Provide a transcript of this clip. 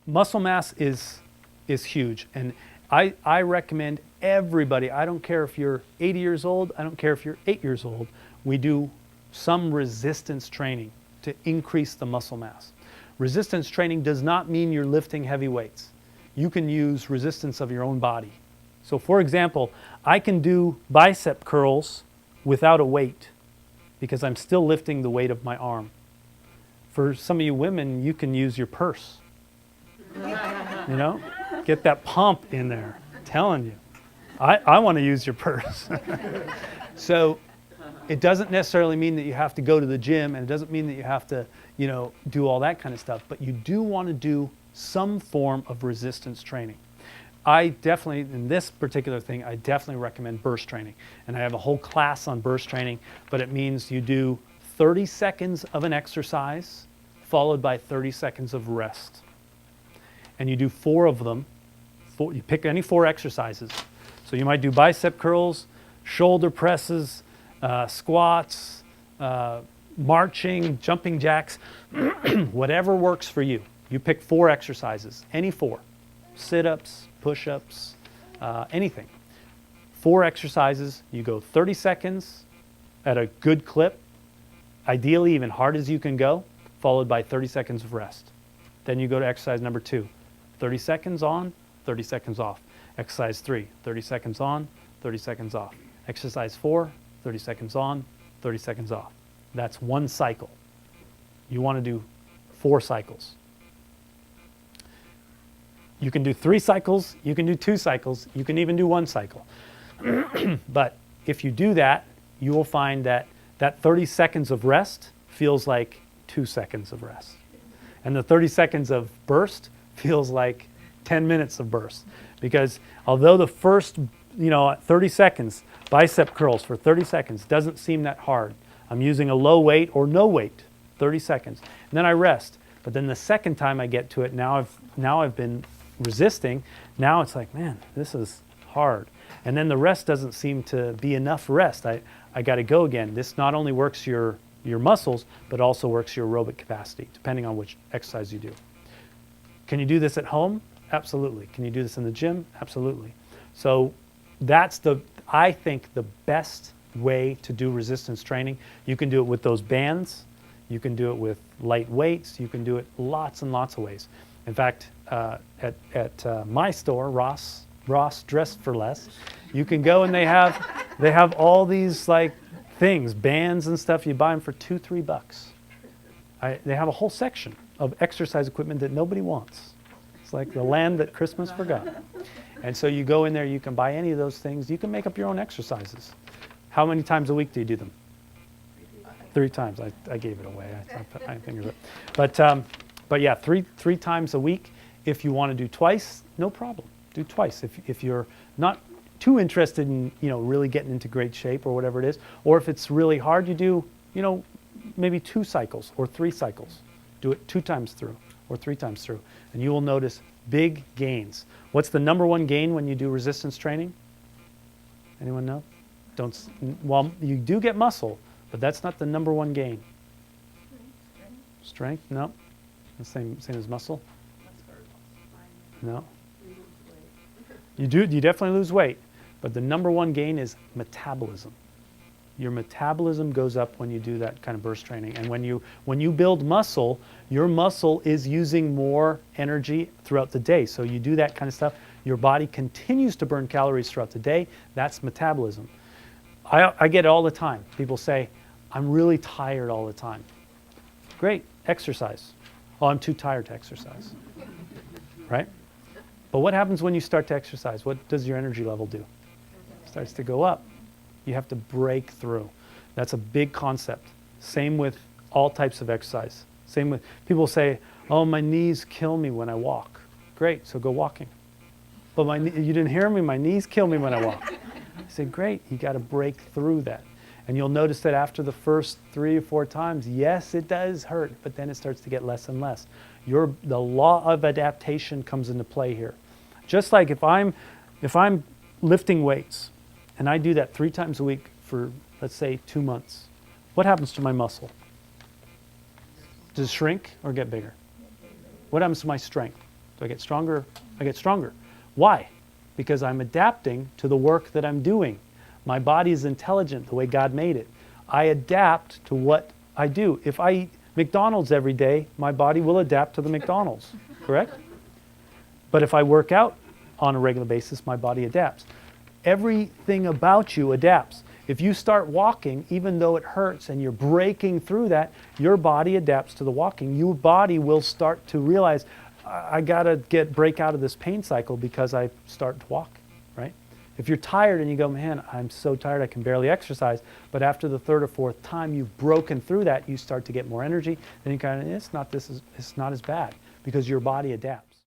muscle mass is huge, and I recommend everybody. I don't care if you're 80 years old. I don't care if you're 8 years old. We do some resistance training to increase the muscle mass. Resistance training does not mean you're lifting heavy weights. You can use resistance of your own body. So for example, I can do bicep curls without a weight because I'm still lifting the weight of my arm. For some of you women, you can use your purse. You know, get that pump in there. I'm telling you, I want to use your purse. So it doesn't necessarily mean that you have to go to the gym, and it doesn't mean that you have to, do all that kind of stuff, but you do want to do some form of resistance training. I definitely, in this particular thing, I definitely recommend burst training. And I have a whole class on burst training, but it means you do 30 seconds of an exercise followed by 30 seconds of rest. And you do 4 of them. You pick any 4 exercises. So you might do bicep curls, shoulder presses, squats, marching, jumping jacks, whatever works for you. You pick 4 exercises, any 4. Sit-ups, push-ups, anything. 4 exercises, you go 30 seconds at a good clip, ideally even hard as you can go, followed by 30 seconds of rest. Then you go to exercise number 2, 30 seconds on, 30 seconds off. Exercise 3, 30 seconds on, 30 seconds off. Exercise 4, 30 seconds on, 30 seconds off. That's 1 cycle. You want to do 4 cycles. You can do 3 cycles, you can do 2 cycles, you can even do 1 cycle. But if you do that, you will find that that 30 seconds of rest feels like 2 seconds of rest. And the 30 seconds of burst feels like 10 minutes of burst. Because although the first, 30 seconds, bicep curls for 30 seconds doesn't seem that hard. I'm using a low weight or no weight, 30 seconds. And then I rest. But then the second time I get to it, now I've been resisting. Now it's like, man, this is hard. And then the rest doesn't seem to be enough rest. I got to go again. This not only works your muscles, but also works your aerobic capacity, depending on which exercise you do. Can you do this at home? Absolutely. Can you do this in the gym? Absolutely. So that's I think the best way to do resistance training. You can do it with those bands. You can do it with light weights. You can do it lots and lots of ways. In fact, at my store, Ross Dress for Less, you can go and they have all these like things, bands and stuff. You buy them for $2-3. They have a whole section of exercise equipment that nobody wants. It's like the land that Christmas forgot. And so you go in there, you can buy any of those things. You can make up your own exercises. How many times a week do you do them? 3 times. I gave it away. I think of it. But yeah, three times a week. If you want to do twice, no problem. Do twice. If you're not too interested in really getting into great shape or whatever it is, or if it's really hard, you do maybe 2 cycles or 3 cycles. Do it 2 times through or 3 times through, and you will notice big gains. What's the number 1 gain when you do resistance training? Anyone know? Well, you do get muscle, but that's not the number 1 gain. Strength? No. The same as muscle? No. You definitely lose weight, but the number 1 gain is metabolism. Your metabolism goes up when you do that kind of burst training. And when you build muscle, your muscle is using more energy throughout the day. So you do that kind of stuff, your body continues to burn calories throughout the day. That's metabolism. I get it all the time. People say, I'm really tired all the time. Great, exercise. Oh, I'm too tired to exercise. Right? But what happens when you start to exercise? What does your energy level do? It starts to go up. You have to break through. That's a big concept. Same with all types of exercise. Same with people say, oh, my knees kill me when I walk. Great, so go walking. But you didn't hear me, my knees kill me when I walk. I said, great, you got to break through that. And you'll notice that after the first 3 or 4 times, yes, it does hurt, but then it starts to get less and less. The law of adaptation comes into play here. Just like if I'm lifting weights, and I do that 3 times a week for, let's say, 2 months, what happens to my muscle? Does it shrink or get bigger? What happens to my strength? So I get stronger, I get stronger. Why? Because I'm adapting to the work that I'm doing. My body is intelligent the way God made it. I adapt to what I do. If I eat McDonald's every day, my body will adapt to the McDonald's, correct? But if I work out on a regular basis, my body adapts. Everything about you adapts. If you start walking, even though it hurts and you're breaking through that, your body adapts to the walking. Your body will start to realize, I gotta break out of this pain cycle because I start to walk, right? If you're tired and you go, man, I'm so tired I can barely exercise, but after the third or fourth time you've broken through that, you start to get more energy, then you kind of, it's not as bad because your body adapts.